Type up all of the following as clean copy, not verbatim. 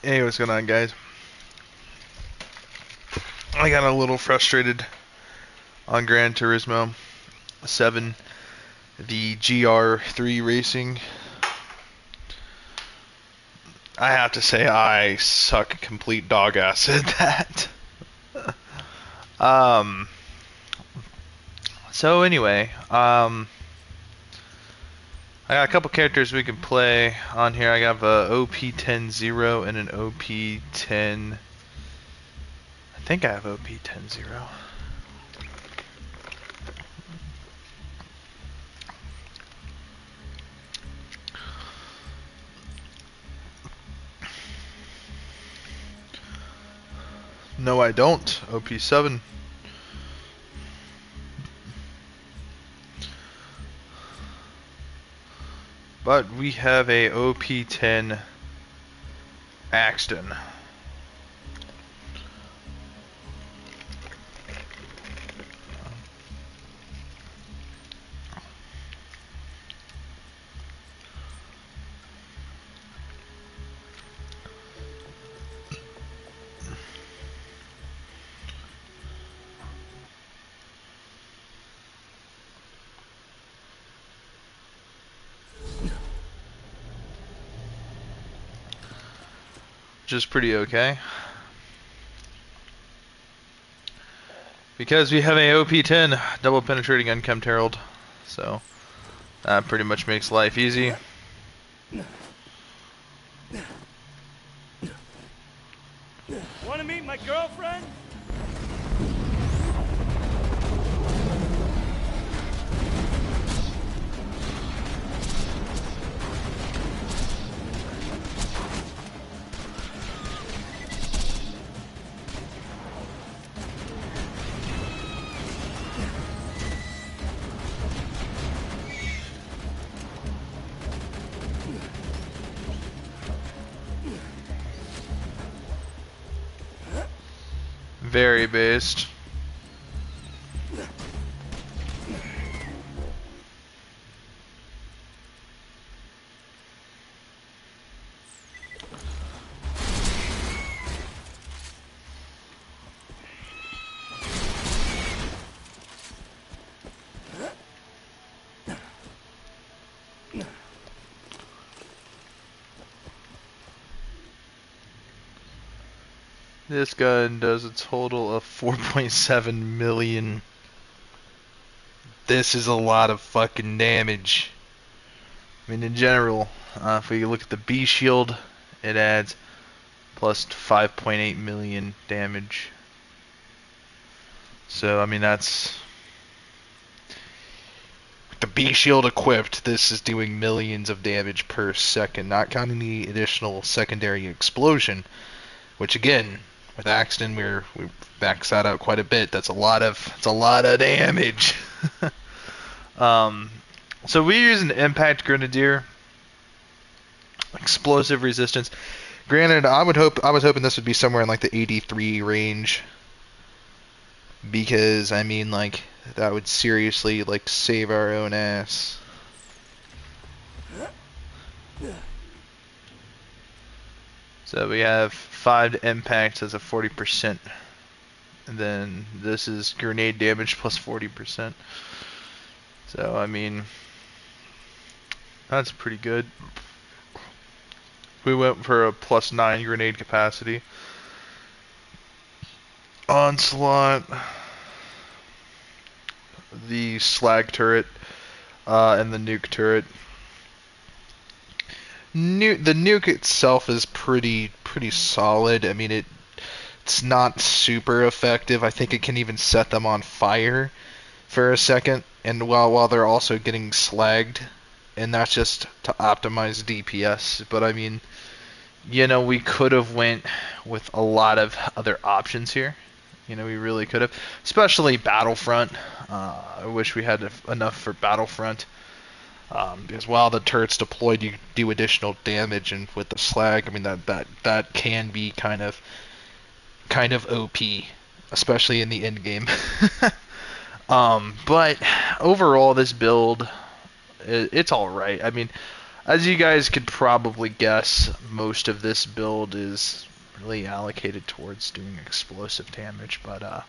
Hey, what's going on, guys? I got a little frustrated on Gran Turismo 7, the GR3 racing. I have to say I suck complete dog ass at that. um. So anyway, I got a couple characters we can play on here. I got a OP10-0 and an OP10. I think I have OP10-0. No, I don't. OP7. But we have a OP10 Axton. Which is pretty okay. Because we have a OP10 double penetrating unkempt herald. So that pretty much makes life easy. Want to meet my girlfriend? Very based. This gun does a total of 4.7 million. This is a lot of fucking damage. I mean, in general, if we look at the B shield, it adds plus 5.8 million damage. So, I mean, that's... With the B shield equipped, this is doing millions of damage per second, not counting the additional secondary explosion, which again, with Axton, we max that out quite a bit. That's a lot of damage. So we use an impact grenadier, explosive resistance. Granted, I was hoping this would be somewhere in like the 83 range, because I mean, like, that would seriously like save our own ass. So we have 5 impacts as a 40%. And then this is grenade damage plus 40%. So, I mean, that's pretty good. We went for a plus 9 grenade capacity. Onslaught. The slag turret. And the nuke turret. The nuke itself is pretty solid. I mean, it's not super effective. I think it can even set them on fire for a second, and while they're also getting slagged, and that's just to optimize DPS. But I mean, you know, we could have went with a lot of other options here. You know, we really could have, especially Battlefront. I wish we had enough for Battlefront. Because while the turret's deployed, you do additional damage, and with the slag, I mean that can be kind of OP, especially in the end game. But overall, this build, it's all right. I mean, as you guys could probably guess, most of this build is really allocated towards doing explosive damage. But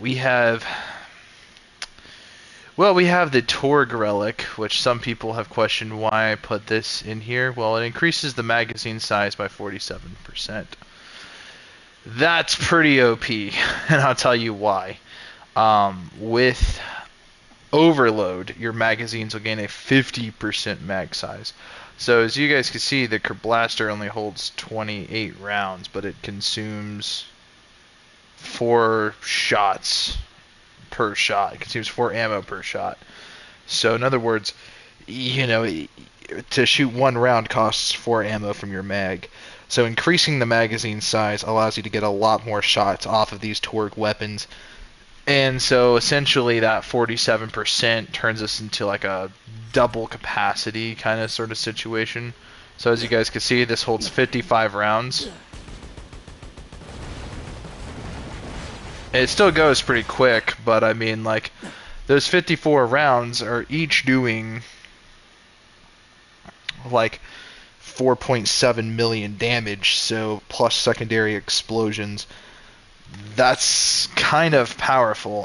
we have, well, we have the Torg relic, which some people have questioned why I put this in here. Well, it increases the magazine size by 47%. That's pretty OP, and I'll tell you why. With overload, your magazines will gain a 50% mag size. So as you guys can see, the blaster only holds 28 rounds, but it consumes 4 shots per shot. It consumes 4 ammo per shot. So in other words, you know, to shoot 1 round costs 4 ammo from your mag. So increasing the magazine size allows you to get a lot more shots off of these Torg weapons. And so essentially that 47% turns us into like a double capacity kind of sort of situation. So as you guys can see, this holds 55 rounds. It still goes pretty quick, but I mean, like, those 54 rounds are each doing like 4.7 million damage, so plus secondary explosions. That's kind of powerful.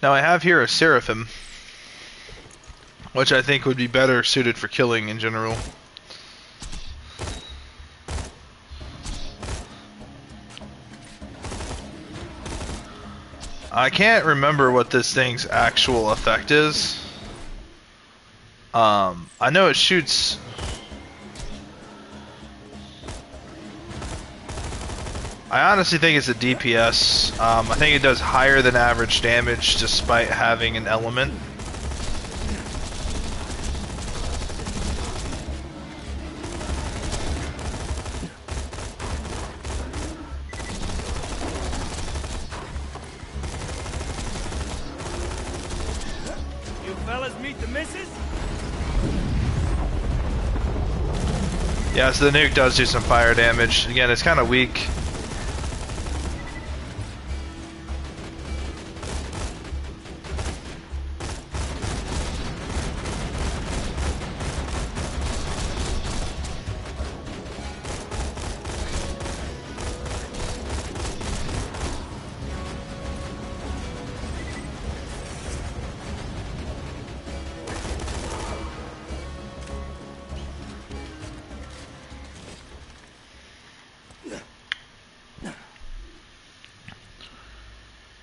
Now I have here a Seraphim, which I think would be better suited for killing in general. I can't remember what this thing's actual effect is. I know it shoots... I honestly think it's a DPS. I think it does higher than average damage despite having an element. You fellas meet the missus? Yeah, so the nuke does do some fire damage. Again, it's kind of weak.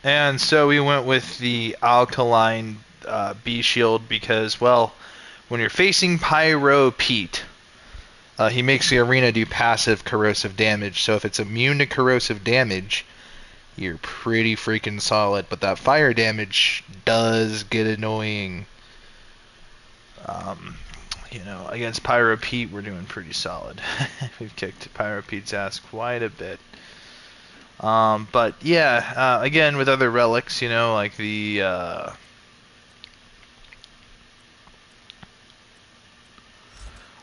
And so we went with the alkaline B shield because, well, when you're facing Pyro Pete, he makes the arena do passive corrosive damage. So if it's immune to corrosive damage, you're pretty freaking solid. But that fire damage does get annoying. You know, against Pyro Pete, we're doing pretty solid. We've kicked Pyro Pete's ass quite a bit. But yeah, again with other relics, you know, like the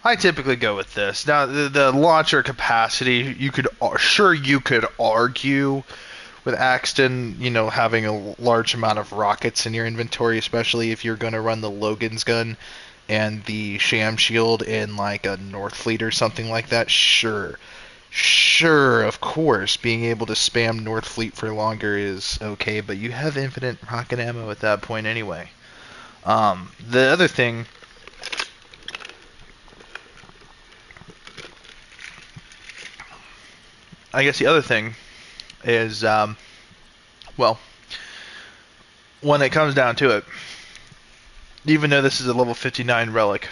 I typically go with this. Now the launcher capacity, you could argue with Axton, you know, having a large amount of rockets in your inventory, especially if you're going to run the Logan's gun and the Sham Shield in like a North Fleet or something like that, sure. Sure, of course, being able to spam North Fleet for longer is okay, but you have infinite rocket ammo at that point anyway. The other thing, I guess the other thing is, well, when it comes down to it, even though this is a level 59 relic,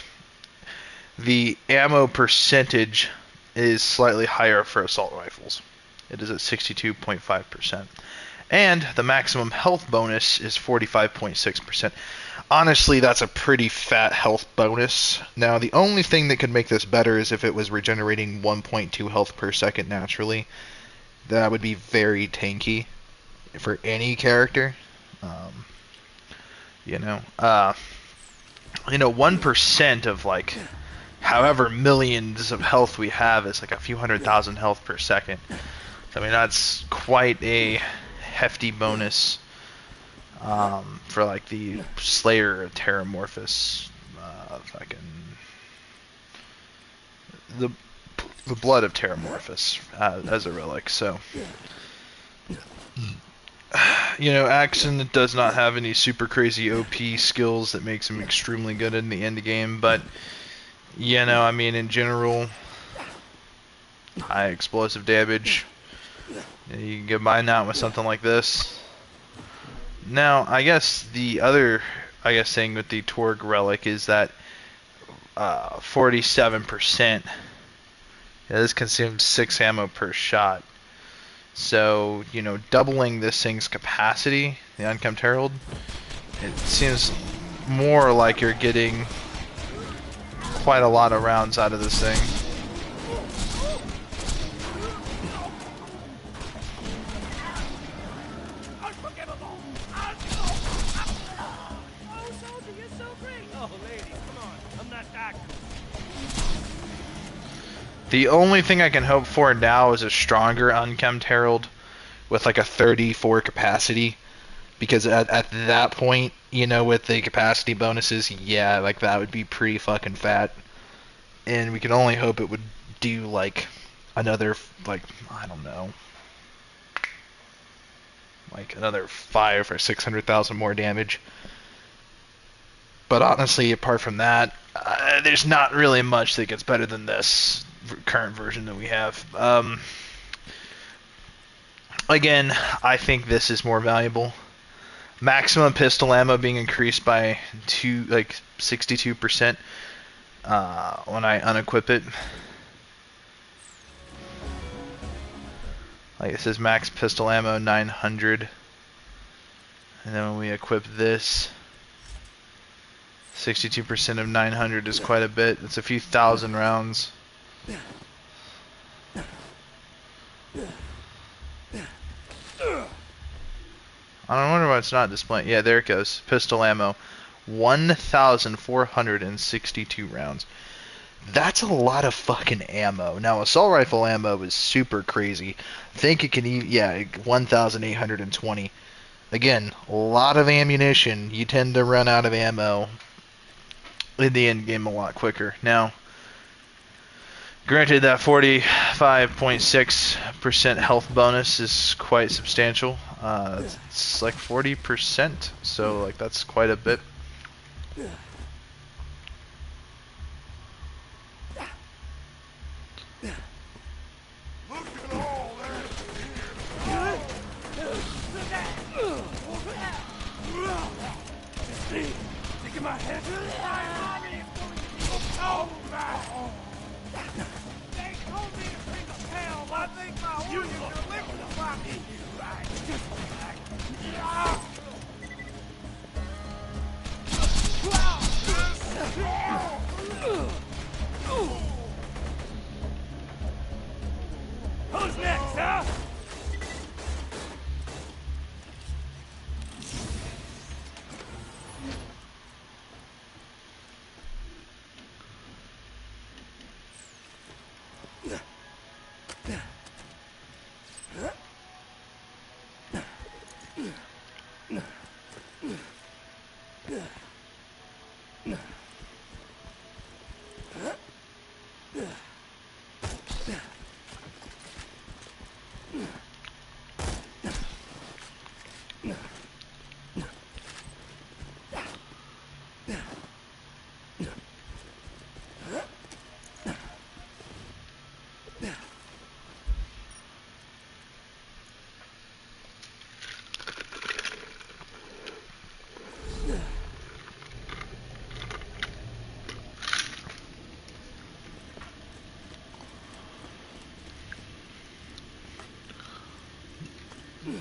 the ammo percentage is slightly higher for assault rifles. It is at 62.5%. And the maximum health bonus is 45.6%. Honestly, that's a pretty fat health bonus. Now, the only thing that could make this better is if it was regenerating 1.2 health per second naturally. That would be very tanky for any character. Um, you know, 1% of like however millions of health we have is like a few 100,000 health per second. So, I mean, that's quite a hefty bonus for like the Slayer Terramorphous, fucking the blood of Terramorphous as a relic. So, Axon does not have any super crazy OP skills that makes him extremely good in the end game, but I mean, in general, high explosive damage. You can combine that with something like this. Now, I guess the other, thing with the Torg relic is that 47%. This consumes 6 ammo per shot. So, doubling this thing's capacity, the Unkempt Herald, it seems more like you're getting quite a lot of rounds out of this thing. The only thing I can hope for now is a stronger Unkempt Herald with like a 34 capacity. Because at that point, with the capacity bonuses, yeah, like that would be pretty fucking fat. And we can only hope it would do like another, like, I don't know, like another 5 or 600,000 more damage. But honestly, apart from that, there's not really much that gets better than this current version that we have. Again, I think this is more valuable. Maximum pistol ammo being increased by 62% when I unequip it. Like it says max pistol ammo 900, and then when we equip this, 62% of 900 is quite a bit. It's a few thousand rounds. I don't wonder why it's not displaying. Yeah, there it goes. Pistol ammo, 1,462 rounds. That's a lot of fucking ammo. Now, assault rifle ammo is super crazy. I think it can even, 1,820. Again, a lot of ammunition. You tend to run out of ammo in the end game a lot quicker. Now, granted, that 45.6% health bonus is quite substantial. It's like 40%, so like that's quite a bit. Taking my head. They told me to bring the hell. I think my organs are liquefying me. Who's next, huh? Nick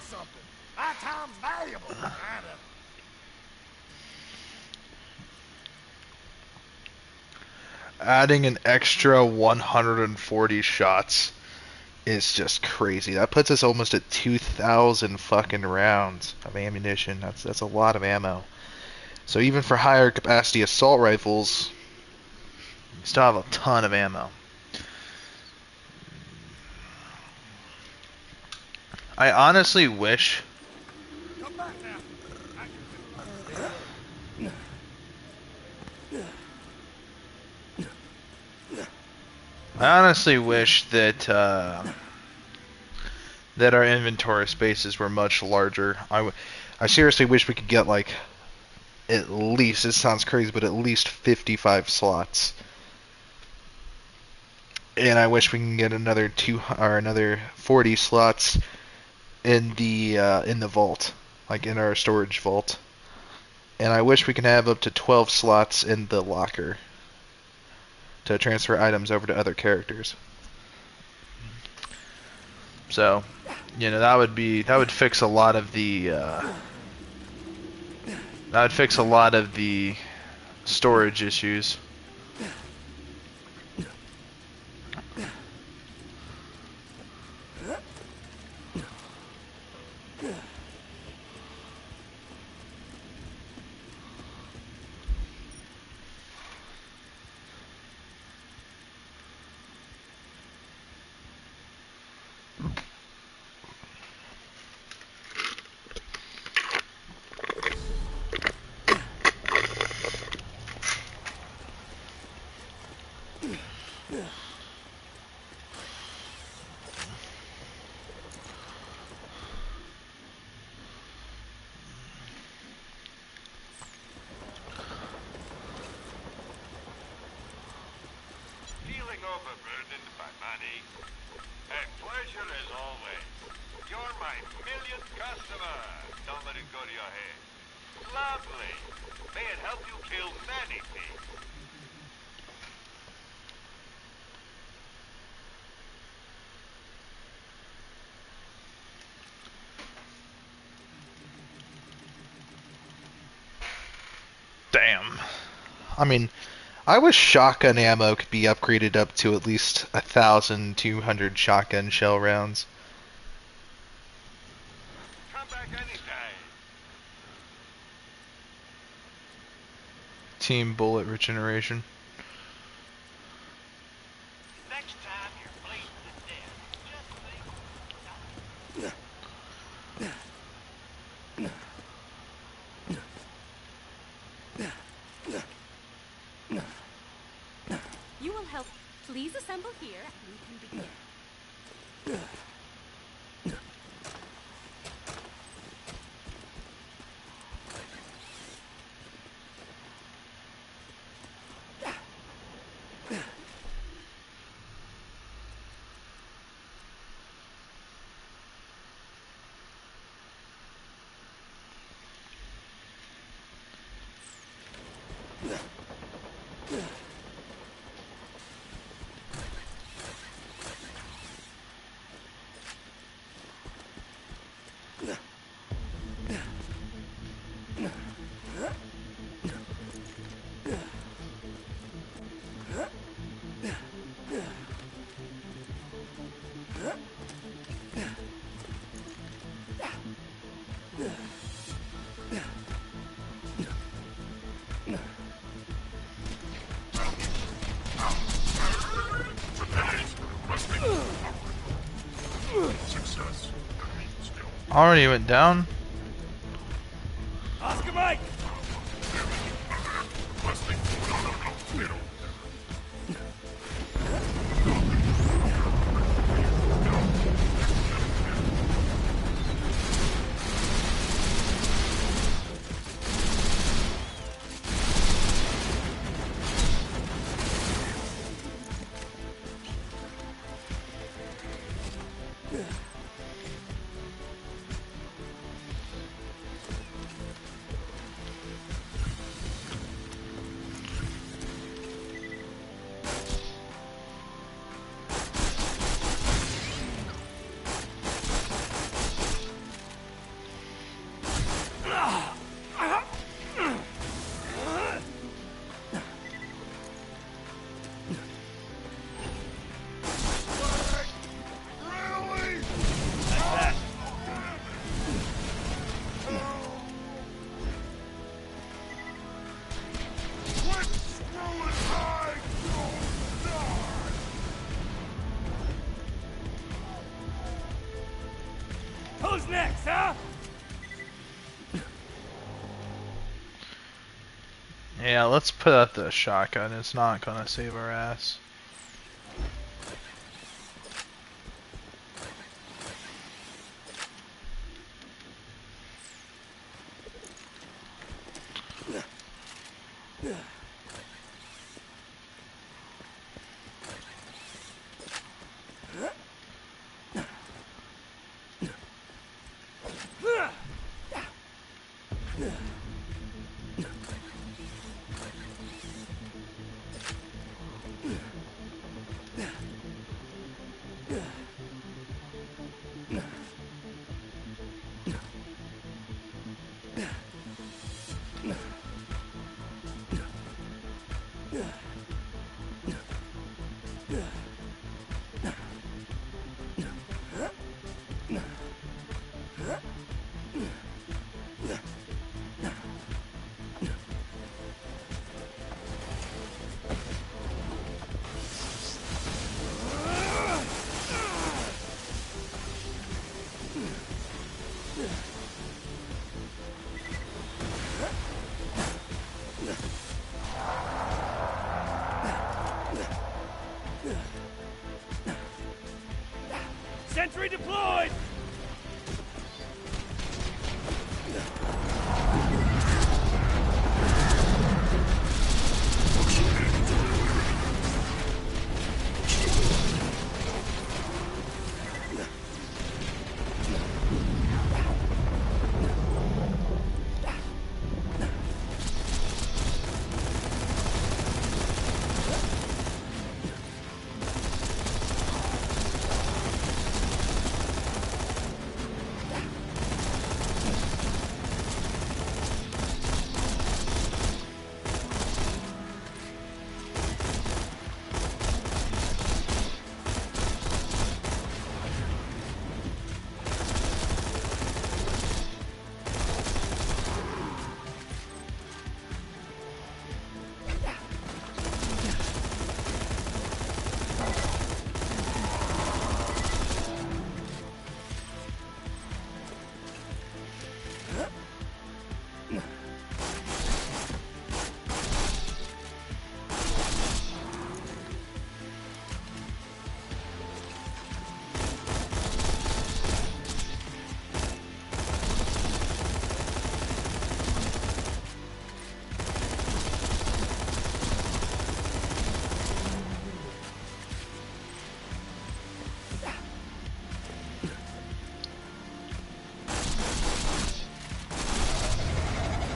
something. My time's valuable. Kinda. Adding an extra 140 shots is just crazy. That puts us almost at 2,000 fucking rounds of ammunition. That's a lot of ammo. So even for higher capacity assault rifles, you still have a ton of ammo. I honestly wish Come back now. I can feel like that our inventory spaces were much larger. I seriously wish we could get like at least, this sounds crazy, but at least 55 slots. And I wish we can get another another 40 slots in the vault, like in our storage vault. And I wish we could have up to 12 slots in the locker to transfer items over to other characters. So, that would fix a lot of the storage issues. Feeling overburdened by money? A pleasure as always. You're my millionth customer. Don't let it go to your head. Lovely. May it help you kill many things. Damn. I mean, I wish shotgun ammo could be upgraded up to at least 1,200 shotgun shell rounds. Come back anytime. Team bullet regeneration. Next time you're bleeding to death, just think. You will help. Please assemble here and we can begin. Already went down. Oscar Mike! Who's next, huh? Yeah, let's put out the shotgun. It's not gonna save our ass. Sentry deployed!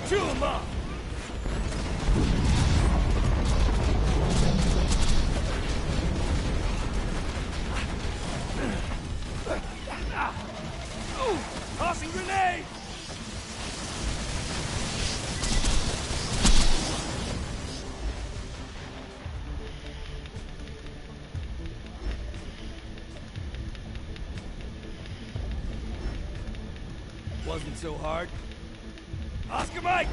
Chew 'em up! Tossing grenade! Wasn't so hard. Oscar Mike!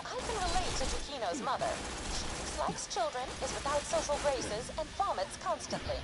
I can relate to Takino's mother. She dislikes children, is without social graces, and vomits constantly.